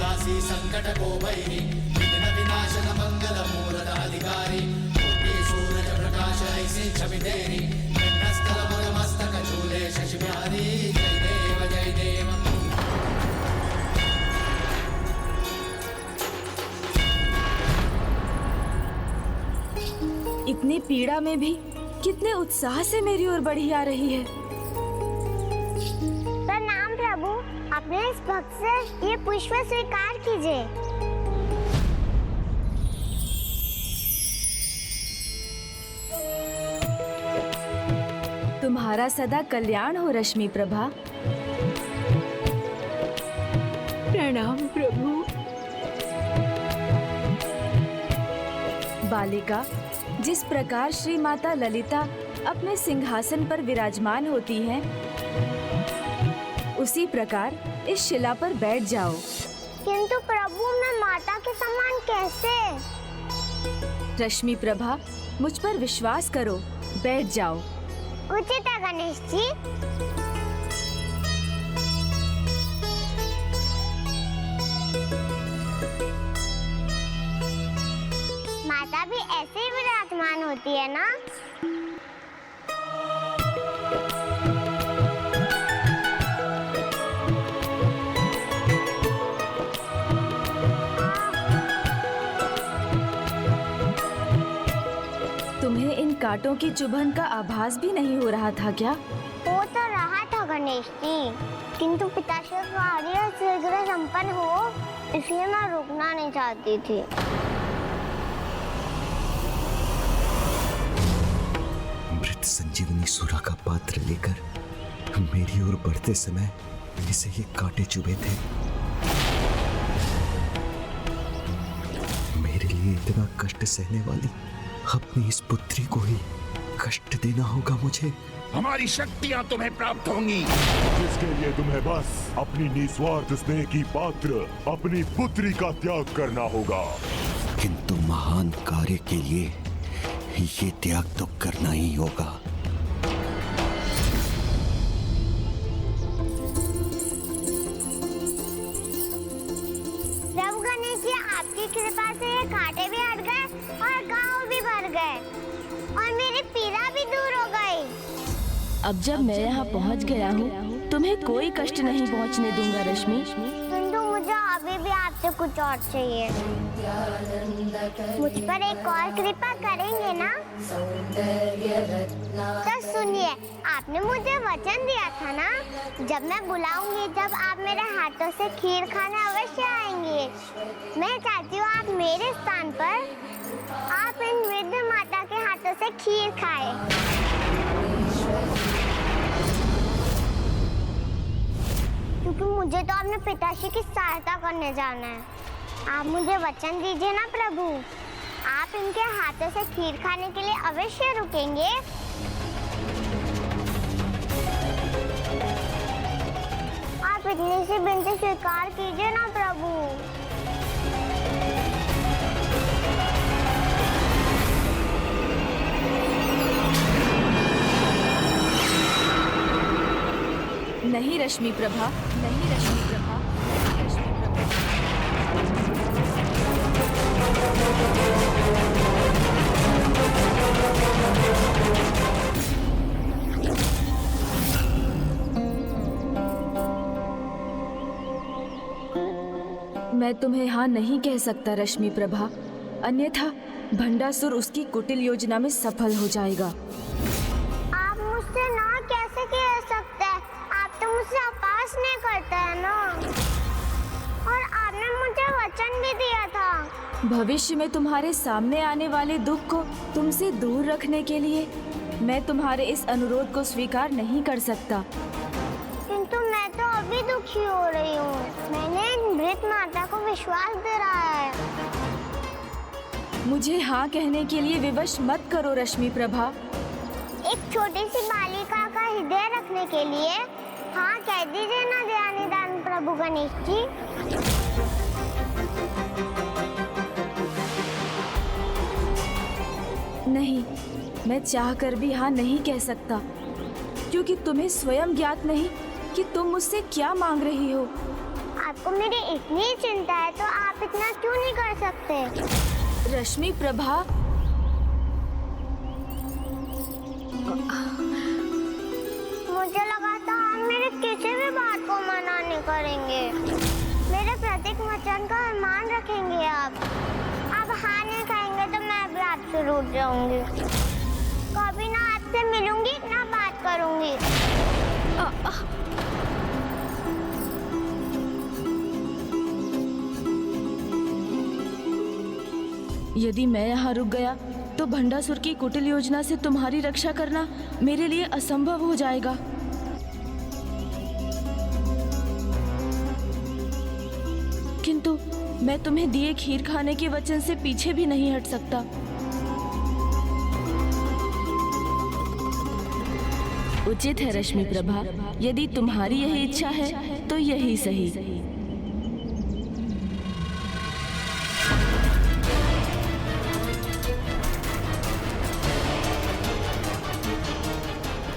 दासी संकट को भैरी विघ्न विनाशन मंगल मूरत अधिकारी कोटि सूरज प्रकाश ऐसी छवि तेरी स्थल मुर मस्तक झूले शशि बिहारी जय देव जय देव। इतनी पीड़ा में भी कितने उत्साह से मेरी ओर बढ़ी आ रही है। प्रणाम प्रभु, अपने इस भक्त से ये पुष्प स्वीकार कीजिए। तुम्हारा सदा कल्याण हो रश्मि प्रभा। प्रणाम प्रभु। बालिका, जिस प्रकार श्री माता ललिता अपने सिंहासन पर विराजमान होती हैं, उसी प्रकार इस शिला पर बैठ जाओ। किंतु प्रभु, मैं माता के समान कैसे? रश्मि प्रभा, मुझ पर विश्वास करो, बैठ जाओ। उचित है गणेश जी। माता भी ऐसे ही विराजमान होती है ना? तुम्हें इन कांटों की चुभन का आभास भी नहीं हो रहा था क्या? हो तो रहा था गणेश जी, किंतु पिताश्री का कार्य शीघ्र संपन्न हो, इसलिए मैं रुकना नहीं चाहती थी। अमृत संजीवनी सुरा का पात्र लेकर मेरी ओर बढ़ते समय इसे ये कांटे चुभे थे। मेरे लिए इतना कष्ट सहने वाली अपनी इस पुत्री को ही कष्ट देना होगा मुझे। हमारी शक्तियां तुम्हें प्राप्त होंगी, जिसके लिए तुम्हें बस अपनी निस्वार्थ स्नेह की पात्र अपनी पुत्री का त्याग करना होगा। किंतु महान कार्य के लिए ये त्याग तो करना ही होगा। प्रभु गणेश जी, आपकी कृपा से ये कांटे भी हट गए और घाव भी भर गए और मेरी पीड़ा भी दूर हो गई। अब जब मैं यहाँ पहुँच गया हूँ, तुम्हें कोई कष्ट नहीं पहुँचने दूंगा रश्मि। किंतु मुझे अभी भी आपसे कुछ और चाहिए। मुझ पर एक और कृपा करेंगे ना? तो सुनिए, आपने मुझे वचन दिया था ना, जब मैं बुलाऊंगी, जब आप मेरे हाथों से खीर खाने अवश्य आएंगे। मैं चाहती हूँ आप मेरे स्थान पर आप इन वृद्ध माता के हाथों से खीर खाएं। क्योंकि मुझे तो अपने पिताश्री की सहायता करने जाना है। आप मुझे वचन दीजिए ना प्रभु, आप इनके हाथों से खीर खाने के लिए अवश्य रुकेंगे। आप इतनी सी विनती स्वीकार कीजिए ना प्रभु। नहीं रश्मि प्रभा, नहीं रश्मि प्रभा, नहीं रश्मि प्रभा। मैं तुम्हें हाँ नहीं कह सकता रश्मि प्रभा, अन्यथा भंडासुर उसकी कुटिल योजना में सफल हो जाएगा। आप मुझसे ना कैसे कह सकते हैं? आप तो मुझसे अपास नहीं करते हैं ना, और आपने मुझे वचन भी दिया था। भविष्य में तुम्हारे सामने आने वाले दुख को तुमसे दूर रखने के लिए मैं तुम्हारे इस अनुरोध को स्वीकार नहीं कर सकता। किंतु मैं तो अभी दुखी हो रही हूँ। मैंने मृत माता को विश्वास दिलाया है। मुझे हाँ कहने के लिए विवश मत करो रश्मि प्रभा। एक छोटी सी बालिका का हृदय रखने के लिए हाँ कह दीजिए ना दयानिधान प्रभु गणेश जी। नहीं, मैं चाहकर भी हाँ नहीं कह सकता, क्योंकि तुम्हें स्वयं ज्ञात नहीं कि तुम मुझसे क्या मांग रही हो। आप आपको मेरी इतनी चिंता है तो आप इतना क्यों नहीं कर सकते? रश्मि प्रभा, मुझे लगा था आप मेरे किसी भी बात को मना नहीं करेंगे। मेरे प्रत्येक वचन का मान रखेंगे आप। आप हाँ नहीं कहेंगे तो मैं भी आपसे रूठ जाऊंगी। कभी ना आपसे मिलूंगी ना बात करूंगी। यदि मैं यहाँ रुक गया तो भंडासुर की कुटिल योजना से तुम्हारी रक्षा करना मेरे लिए असंभव हो जाएगा। किंतु मैं तुम्हें दिए खीर खाने के वचन से पीछे भी नहीं हट सकता। उचित है रश्मि प्रभा, यदि तुम्हारी यही इच्छा है तो यही सही।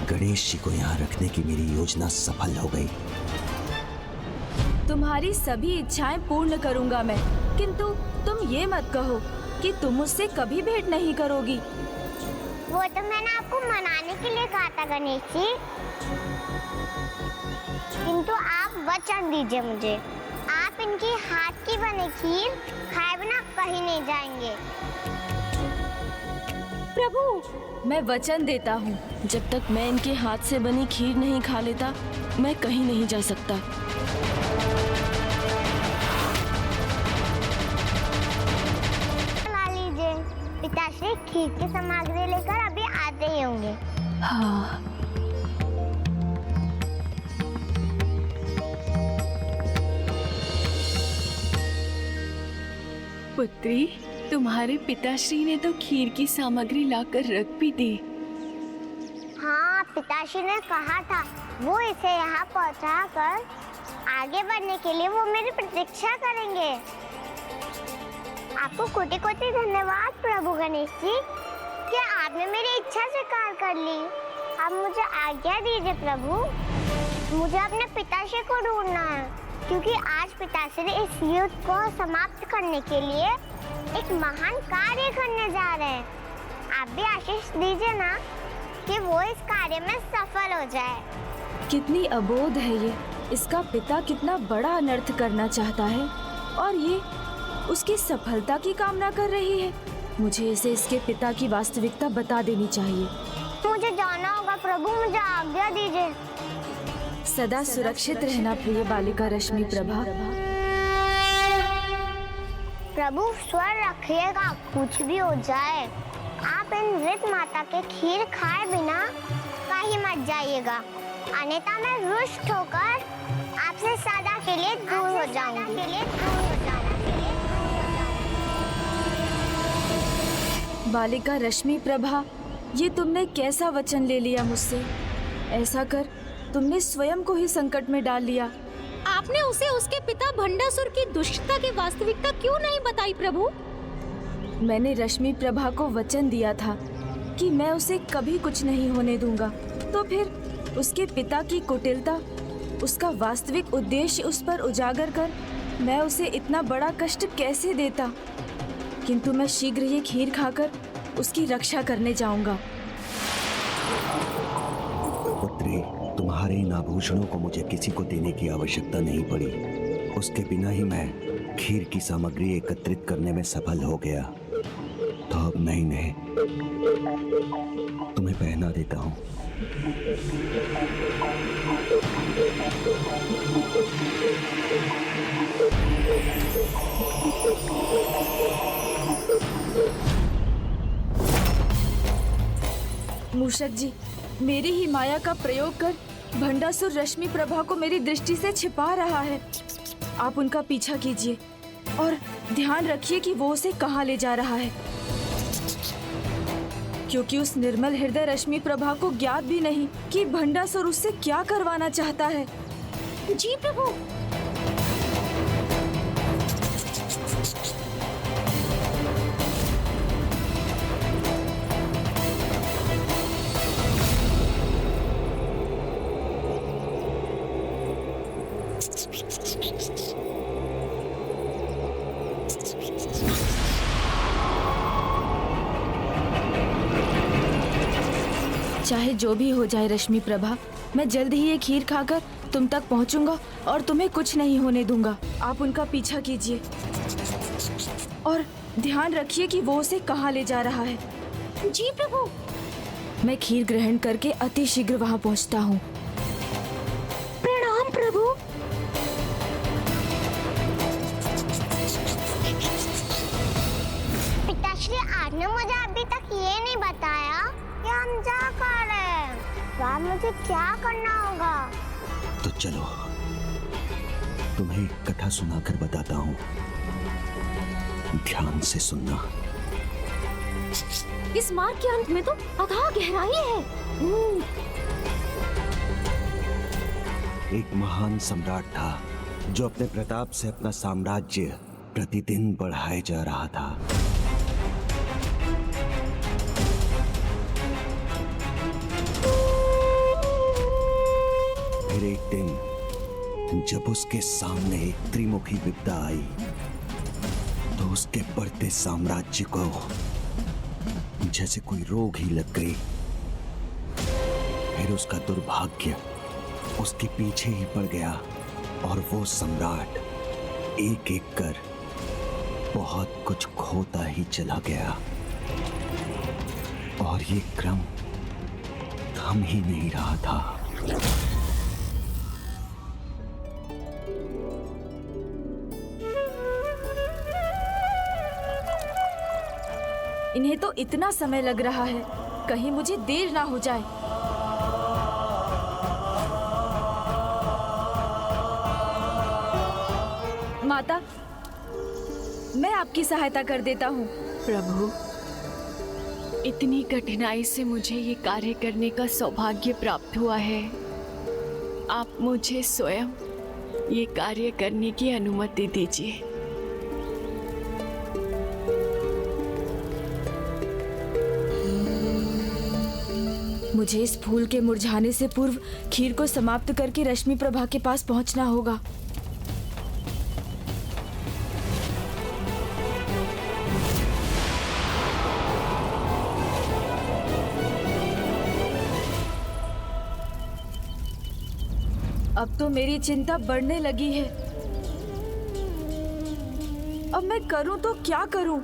गणेश जी को यहाँ रखने की मेरी योजना सफल हो गई। तुम्हारी सभी इच्छाएं पूर्ण करूंगा मैं, किंतु तुम ये मत कहो कि तुम मुझसे कभी भेंट नहीं करोगी। वो तो मैंने आपको मनाने के लिए कहा था गणेश जी, किंतु आप वचन दीजिए मुझे, आप इनकी हाथ की बनी खीर खाए बिना कहीं नहीं जाएंगे। प्रभु, मैं वचन देता हूँ, जब तक मैं इनके हाथ से बनी खीर नहीं खा लेता मैं कहीं नहीं जा सकता। ला लीजिए, पिताश्री खीर की सामग्री लेकर अभी आते ही होंगे। हाँ, पुत्री, तुम्हारे पिताश्री ने तो खीर की सामग्री लाकर रख भी दी। हाँ, पिताश्री ने कहा था वो इसे यहाँ पहुँचा कर आगे बढ़ने के लिए वो मेरी प्रतीक्षा करेंगे। आपको कोटि कोटि धन्यवाद प्रभु गणेश जी कि आपने मेरी इच्छा स्वीकार कर ली। अब मुझे आज्ञा दीजिए प्रभु, मुझे अपने पिताश्री को ढूंढना है, क्योंकि आज पिताश्री इस युद्ध को समाप्त करने के लिए एक महान कार्य करने जा रहे हैं। आप भी आशीष दीजिए ना कि वो इस कार्य में सफल हो जाए। कितनी अबोध है ये, इसका पिता कितना बड़ा अनर्थ करना चाहता है और ये उसकी सफलता की कामना कर रही है। मुझे इसे इसके पिता की वास्तविकता बता देनी चाहिए। मुझे जाना होगा प्रभु, मुझे आज्ञा दीजिए। सदा सुरक्षित रहना प्रिय बालिका रश्मि प्रभा। प्रभु स्वर रखिएगा, कुछ भी हो जाए आप इन वृद्ध माता के खीर खाए बिना कहीं मत जाइएगा, अन्यथा मैं रुष्ट होकर आपसे सदा के लिए दूर हो जाऊंगी। बालिका रश्मि प्रभा, ये तुमने कैसा वचन ले लिया मुझसे? ऐसा कर तुमने स्वयं को ही संकट में डाल लिया। आपने उसे उसके पिता भंडासुर की दुष्टता की वास्तविकता क्यों नहीं बताई प्रभु? मैंने रश्मि प्रभा को वचन दिया था कि मैं उसे कभी कुछ नहीं होने दूंगा, तो फिर उसके पिता की कुटिलता, उसका वास्तविक उद्देश्य उस पर उजागर कर मैं उसे इतना बड़ा कष्ट कैसे देता। किंतु मैं शीघ्र ये खीर खाकर उसकी रक्षा करने जाऊंगा। पुत्री, तुम्हारे इन आभूषणों को मुझे किसी को देने की आवश्यकता नहीं पड़ी। उसके बिना ही मैं खीर की सामग्री एकत्रित करने में सफल हो गया। तो अब मैं इन्हें तुम्हें पहना देता हूँ। मूषक जी, मेरी ही माया का प्रयोग कर भंडासुर रश्मि प्रभा को मेरी दृष्टि से छिपा रहा है। आप उनका पीछा कीजिए और ध्यान रखिए कि वो उसे कहाँ ले जा रहा है, क्योंकि उस निर्मल हृदय रश्मि प्रभा को ज्ञात भी नहीं कि भंडासुर उससे क्या करवाना चाहता है। जी प्रभु। चाहे जो भी हो जाए रश्मि प्रभा, मैं जल्द ही ये खीर खाकर तुम तक पहुंचूंगा और तुम्हें कुछ नहीं होने दूंगा। आप उनका पीछा कीजिए और ध्यान रखिए कि वो उसे कहाँ ले जा रहा है। जी प्रभु। मैं खीर ग्रहण करके अति शीघ्र वहाँ पहुँचता हूँ। प्रणाम प्रभु। पिताश्री, आपने मुझे अभी तक ये नहीं बताया कि हम जा कर रहे हैं। तो अब मुझे क्या करना होगा? तो चलो, तुम्हें एक कथा सुनाकर बताता हूँ, ध्यान से सुनना। इस मार्ग के अंत में तो अथाह गहराई है। एक महान सम्राट था जो अपने प्रताप से अपना साम्राज्य प्रतिदिन बढ़ाए जा रहा था। फिर एक दिन जब उसके सामने एक त्रिमुखी विपदा आई तो उसके बढ़ते साम्राज्य को जैसे कोई रोग ही लग गई। फिर उसका दुर्भाग्य उसके पीछे ही पड़ गया और वो सम्राट एक एक कर बहुत कुछ खोता ही चला गया। और ये क्रम थम ही नहीं रहा था। इन्हें तो इतना समय लग रहा है, कहीं मुझे देर ना हो जाए। माता, मैं आपकी सहायता कर देता हूँ। प्रभु, इतनी कठिनाई से मुझे ये कार्य करने का सौभाग्य प्राप्त हुआ है। आप मुझे स्वयं ये कार्य करने की अनुमति दीजिए। मुझे इस फूल के मुरझाने से पूर्व खीर को समाप्त करके रश्मि प्रभा के पास पहुंचना होगा। अब तो मेरी चिंता बढ़ने लगी है। अब मैं करूं तो क्या करूं?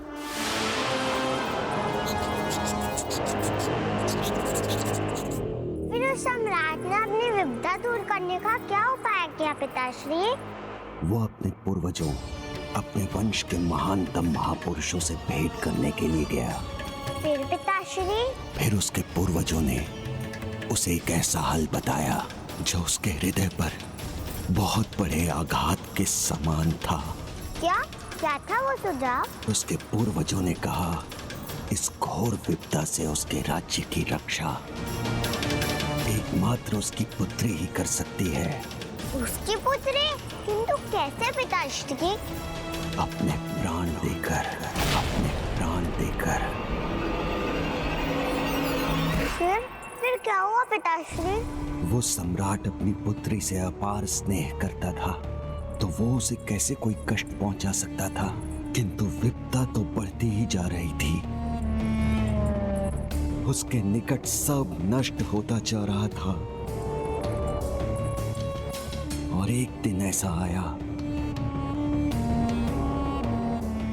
फिर उस सम्राट ने अपनी विपदा दूर करने का क्या उपाय किया पिताश्री? वो अपने पूर्वजों, अपने वंश के महानतम महापुरुषों से भेंट करने के लिए गया। फिर पिताश्री? फिर उसके पूर्वजों ने उसे एक ऐसा हल बताया जो उसके हृदय पर बहुत बड़े आघात के समान था। क्या क्या था वो सुझाव? उसके पूर्वजों ने कहा, इस घोर विपदा से उसके राज्य की रक्षा एकमात्र उसकी पुत्री ही कर सकती है। उसकी पुत्री? किंतु कैसे पिताश्री? अपने प्राण देकर, अपने प्राण देकर। फिर क्या हुआ पिताश्री? वो सम्राट अपनी पुत्री से अपार स्नेह करता था, तो वो उसे कैसे कोई कष्ट पहुंचा सकता था? किंतु विपदा तो बढ़ती ही जा रही थी। उसके निकट सब नष्ट होता जा रहा था। और एक दिन ऐसा आया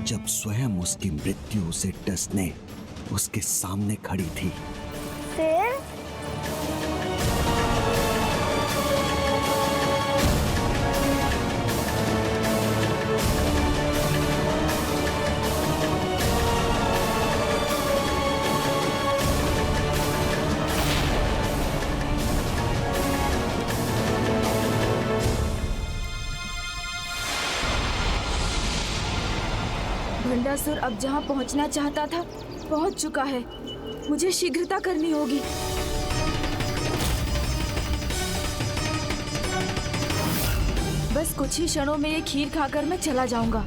जब स्वयं उसकी मृत्यु उसे डसने उसके सामने खड़ी थी। फिर? भंडासुर अब जहाँ पहुँचना चाहता था पहुँच चुका है। मुझे शीघ्रता करनी होगी। बस कुछ ही क्षणों में ये खीर खाकर मैं चला जाऊंगा।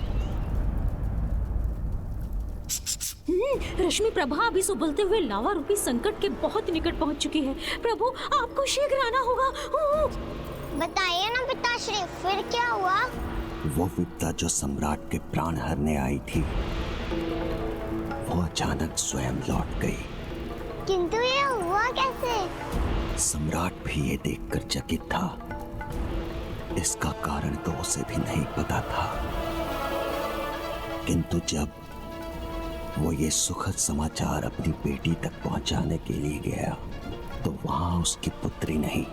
रश्मि प्रभा अभी से उबलते हुए लावा रूपी संकट के बहुत निकट पहुंच चुकी है। प्रभु, आपको शीघ्र आना होगा। बताइए ना पिताश्री, फिर क्या हुआ? वो विपदा जो सम्राट के प्राण हरने आई थी, वो अचानक स्वयं लौट गई। किंतु ये हुआ कैसे? सम्राट भी ये देखकर चकित था। इसका कारण तो उसे भी नहीं पता था, किंतु जब वो ये सुखद समाचार अपनी बेटी तक पहुंचाने के लिए गया, तो वहां उसकी पुत्री नहीं,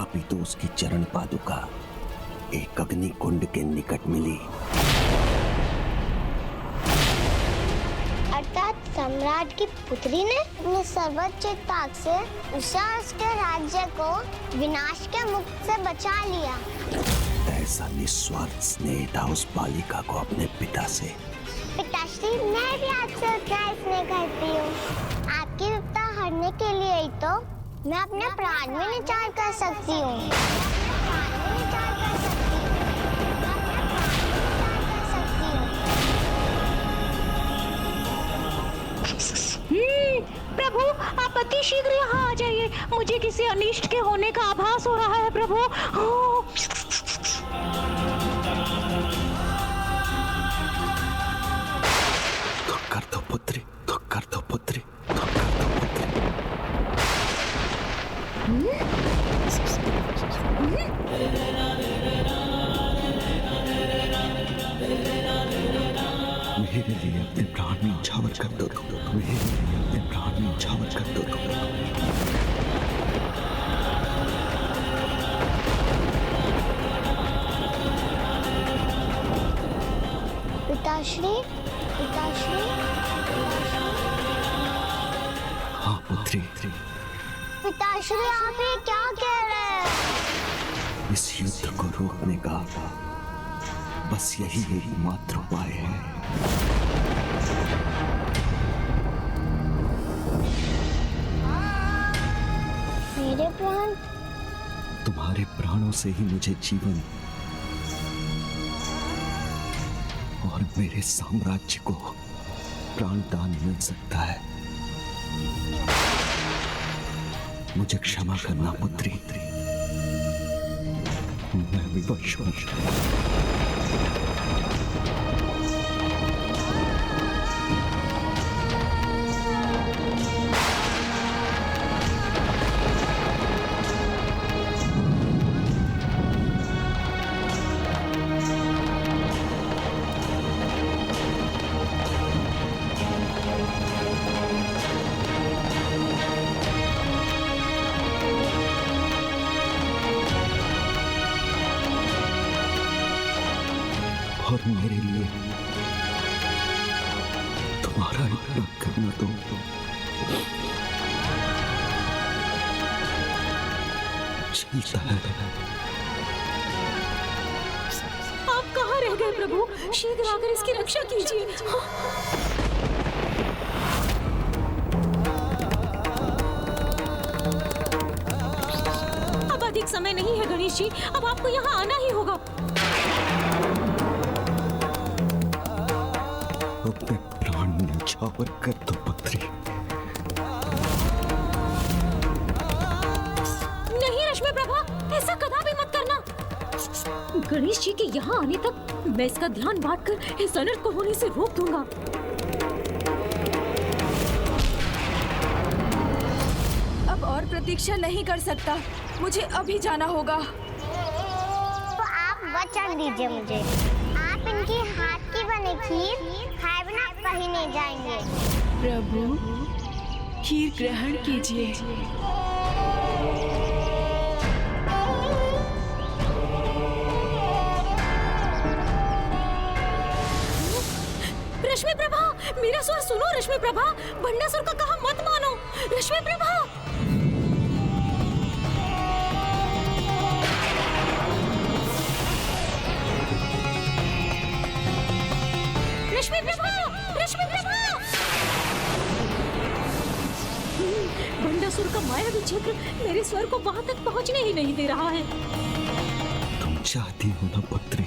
अपितु उसकी चरण पादुका एक अग्नि कुंड के निकट मिली। अर्थात सम्राट की पुत्री ने अपने सर्वोच्च ताक से उसे और उसके राज्य को विनाश के मुख से बचा लिया। ऐसा निस्वार्थ स्नेह था उस बालिका को अपने पिता से। पिताश्री, मैं भी आपसे उतना स्नेह करती हूँ। आपकी विपदा हरने के लिए ही तो मैं अपने प्राण में निचार कर सकती हूँ। प्रभु, आप अति शीघ्र यहाँ आ जाइए। मुझे किसी अनिष्ट के होने का आभास हो रहा है प्रभु। तो कर दो पुत्री, तो कर दो पुत्री, तो कर दो पुत्री। मेरे लिए अपने प्राण में न्यौछावर कर दो, मेरे लिए अपने प्राण में न्यौछावर कर दो। पिताश्री, पिताश्री, हाँ पुत्री। पिताश्री, आप ये क्या कह रहे हैं? इस युद्ध को रोकने का बस यही एकमात्र उपाय है। मेरे प्राण? तुम्हारे प्राणों से ही मुझे जीवन और मेरे साम्राज्य को प्राणदान मिल सकता है। मुझे क्षमा करना पुत्री, मैं विवश हूं। और मेरे लिए तुम्हारा इतना करना तो चलता है। आप कहाँ रह गए प्रभु? शीघ्र आकर इसकी रक्षा कीजिए। अब अधिक समय नहीं है गणेश जी, अब आपको यहाँ आना ही होगा। अपने प्राण न्यौछावर कर दो पुत्री। नहीं रश्मि प्रभा, ऐसा कदापि मत करना। गणेश जी के यहाँ आने तक मैं इसका ध्यान बांटकर इस अनर्थ को होने से रोक दूंगा। अब और प्रतीक्षा नहीं कर सकता, मुझे अभी जाना होगा। तो आप वचन दीजिए मुझे, आप इनकी हाथ की बनी खीर खाए बिना कहीं नहीं जाएंगे। प्रभु, खीर ग्रहण कीजिए। रश्मि प्रभा, मेरा स्वर सुनो रश्मि प्रभा, भंडासुर का कहा मत मानो। रश्मि प्रभा, रश्मि प्रभा, रश्मि प्रभा। भंडासुर का मायावी क्षेत्र मेरे स्वर को वहां तक पहुंचने ही नहीं दे रहा है। तुम चाहती हो ना पुत्री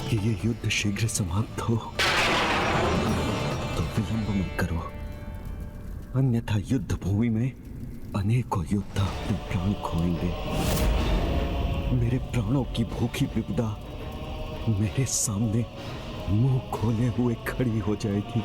कि ये युद्ध शीघ्र समाप्त हो, तो विलंब मत करो, अन्यथा युद्ध भूमि में अनेकों योद्धा अपने प्राण खोएंगे। मेरे प्राणों की भूखी विपदा मेरे सामने मुंह खोले हुए खड़ी हो जाएगी।